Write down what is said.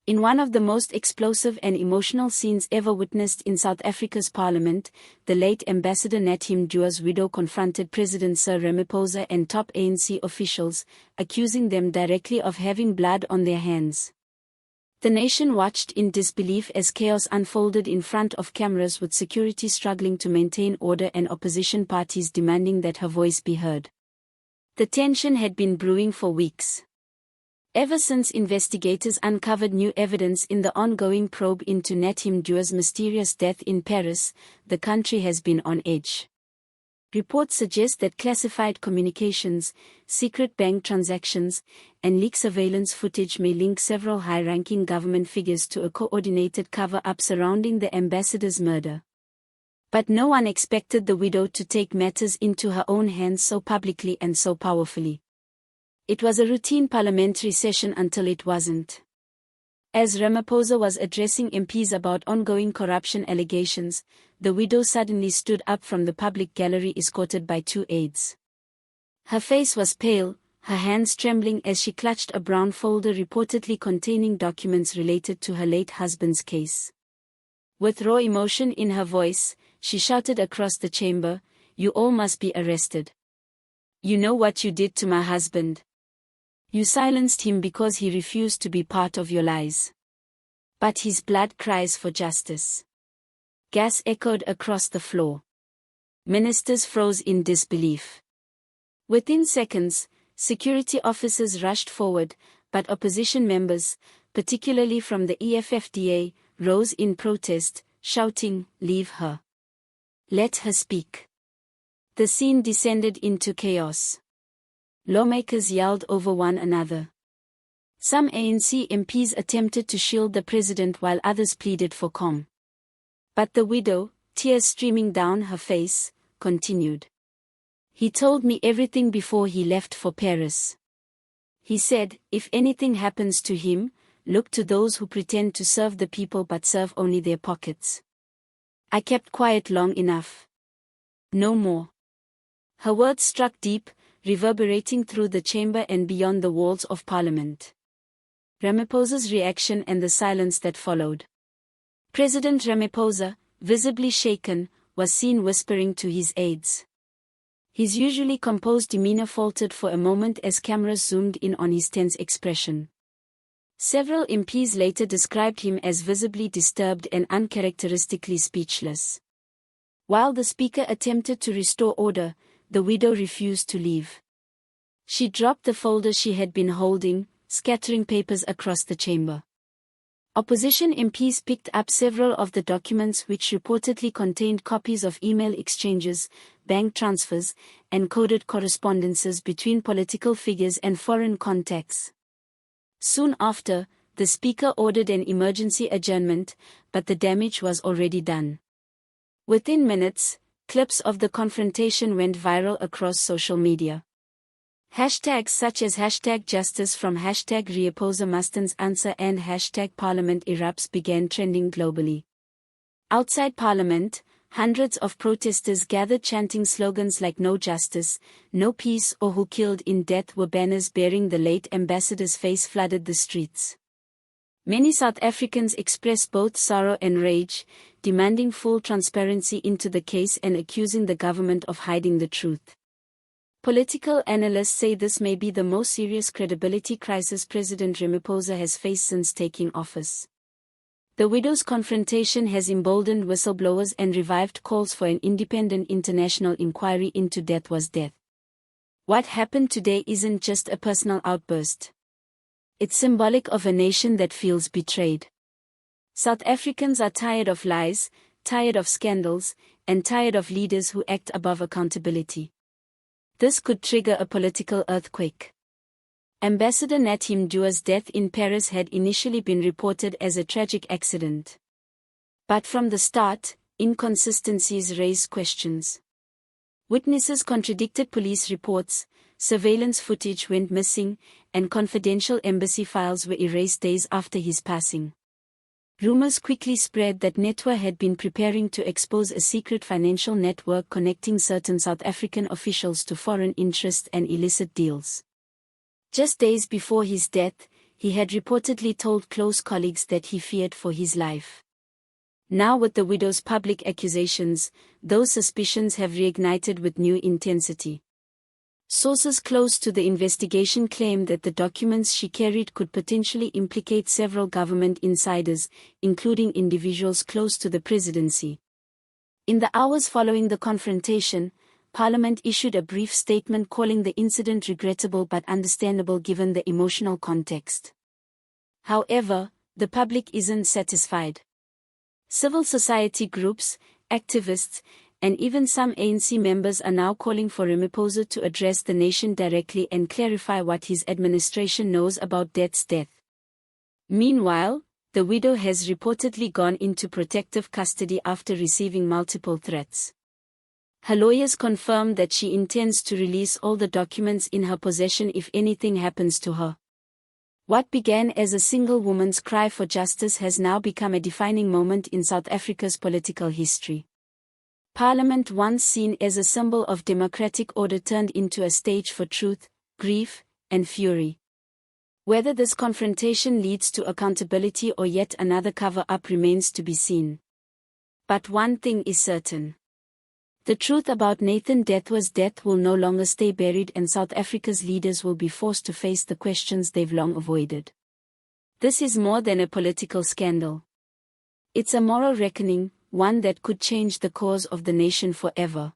In one of the most explosive and emotional scenes ever witnessed in South Africa's parliament, the late Ambassador Nathi Mthethwa's widow confronted President Cyril Ramaphosa and top ANC officials, accusing them directly of having blood on their hands. The nation watched in disbelief as chaos unfolded in front of cameras, with security struggling to maintain order and opposition parties demanding that her voice be heard. The tension had been brewing for weeks. Ever since investigators uncovered new evidence in the ongoing probe into Nathi Mthethwa's mysterious death in Paris, the country has been on edge. Reports suggest that classified communications, secret bank transactions, and leaked surveillance footage may link several high-ranking government figures to a coordinated cover-up surrounding the ambassador's murder. But no one expected the widow to take matters into her own hands so publicly and so powerfully. It was a routine parliamentary session until it wasn't. As Ramaphosa was addressing MPs about ongoing corruption allegations, the widow suddenly stood up from the public gallery escorted by two aides. Her face was pale, her hands trembling as she clutched a brown folder reportedly containing documents related to her late husband's case. With raw emotion in her voice, she shouted across the chamber, "You all must be arrested. You know what you did to my husband. You silenced him because he refused to be part of your lies. But his blood cries for justice." Gas echoed across the floor. Ministers froze in disbelief. Within seconds, security officers rushed forward, but opposition members, particularly from the EFFDA, rose in protest, shouting, "Leave her. Let her speak." The scene descended into chaos. Lawmakers yelled over one another. Some ANC MPs attempted to shield the president while others pleaded for calm. But the widow, tears streaming down her face, continued. "He told me everything before he left for Paris. He said, if anything happens to him, look to those who pretend to serve the people but serve only their pockets. I kept quiet long enough. No more." Her words struck deep, reverberating through the chamber and beyond the walls of Parliament. Ramaphosa's reaction and the silence that followed. President Ramaphosa, visibly shaken, was seen whispering to his aides. His usually composed demeanor faltered for a moment as cameras zoomed in on his tense expression. Several MPs later described him as visibly disturbed and uncharacteristically speechless. While the speaker attempted to restore order, the widow refused to leave. She dropped the folder she had been holding, scattering papers across the chamber. Opposition MPs picked up several of the documents which reportedly contained copies of email exchanges, bank transfers, and coded correspondences between political figures and foreign contacts. Soon after, the speaker ordered an emergency adjournment, but the damage was already done. Within minutes, clips of the confrontation went viral across social media. Hashtags such as #Justice from #Ramaphosa mustn't answer and #Parliament erupts began trending globally. Outside Parliament, hundreds of protesters gathered chanting slogans like "No Justice, No Peace" or "Who Killed in Death," where banners bearing the late ambassador's face flooded the streets. Many South Africans expressed both sorrow and rage, demanding full transparency into the case and accusing the government of hiding the truth. Political analysts say this may be the most serious credibility crisis President Ramaphosa has faced since taking office. The widow's confrontation has emboldened whistleblowers and revived calls for an independent international inquiry into Mthethwa's death. What happened today isn't just a personal outburst. It's symbolic of a nation that feels betrayed. South Africans are tired of lies, tired of scandals, and tired of leaders who act above accountability. This could trigger a political earthquake. Ambassador Nathi Mthethwa's death in Paris had initially been reported as a tragic accident. But from the start, inconsistencies raised questions. Witnesses contradicted police reports, surveillance footage went missing, and confidential embassy files were erased days after his passing. Rumors quickly spread that Mthethwa had been preparing to expose a secret financial network connecting certain South African officials to foreign interests and illicit deals. Just days before his death, he had reportedly told close colleagues that he feared for his life. Now with the widow's public accusations, those suspicions have reignited with new intensity. Sources close to the investigation claim that the documents she carried could potentially implicate several government insiders, including individuals close to the presidency. In the hours following the confrontation, Parliament issued a brief statement calling the incident regrettable but understandable given the emotional context. However, the public isn't satisfied. Civil society groups, activists, and even some ANC members are now calling for Ramaphosa to address the nation directly and clarify what his administration knows about Death's death. Meanwhile, the widow has reportedly gone into protective custody after receiving multiple threats. Her lawyers confirmed that she intends to release all the documents in her possession if anything happens to her. What began as a single woman's cry for justice has now become a defining moment in South Africa's political history. Parliament, once seen as a symbol of democratic order, turned into a stage for truth, grief, and fury. Whether this confrontation leads to accountability or yet another cover-up remains to be seen. But one thing is certain. The truth about Nathi Mthethwa's death will no longer stay buried, and South Africa's leaders will be forced to face the questions they've long avoided. This is more than a political scandal. It's a moral reckoning, one that could change the course of the nation forever.